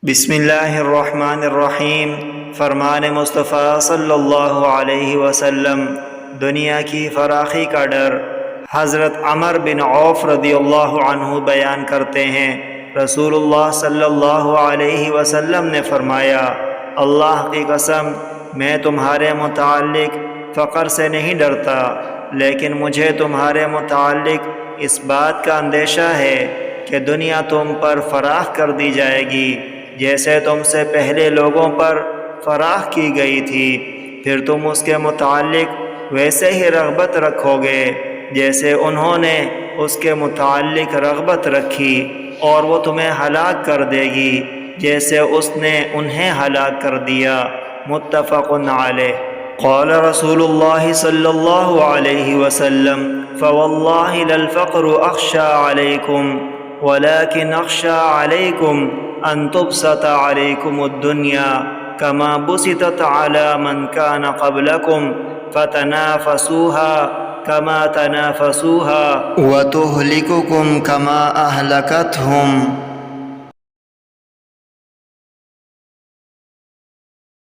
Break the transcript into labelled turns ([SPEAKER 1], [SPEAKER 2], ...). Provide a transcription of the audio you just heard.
[SPEAKER 1] بسم اللہ الرحمن الرحیم۔ فرمان مصطفیٰ صلی اللہ علیہ وسلم، دنیا کی فراخی کا ڈر۔ حضرت عمر بن عوف رضی اللہ عنہ بیان کرتے ہیں، رسول اللہ صلی اللہ علیہ وسلم نے فرمایا، اللہ کی قسم میں تمہارے متعلق فقر سے نہیں ڈرتا، لیکن مجھے تمہارے متعلق اس بات کا اندیشہ ہے کہ دنیا تم پر فراخ کر دی جائے گی جیسے تم سے پہلے لوگوں پر فراخ کی گئی تھی، پھر تم اس کے متعلق ویسے ہی رغبت رکھو گے جیسے انہوں نے اس کے متعلق رغبت رکھی، اور وہ تمہیں ہلاک کر دے گی جیسے اس نے انہیں ہلاک کر دیا۔ متفق علیہ۔ قال رسول اللہ صلی اللہ علیہ وسلم، فواللہ للفقر اخشى علیکم ولكن اخشى علیکم ان تبسط علیکم الدنیا کما بسطت علی من کان قبلکم فتنافسوها كما تنافسوها وتهلككم كما أهلكتهم۔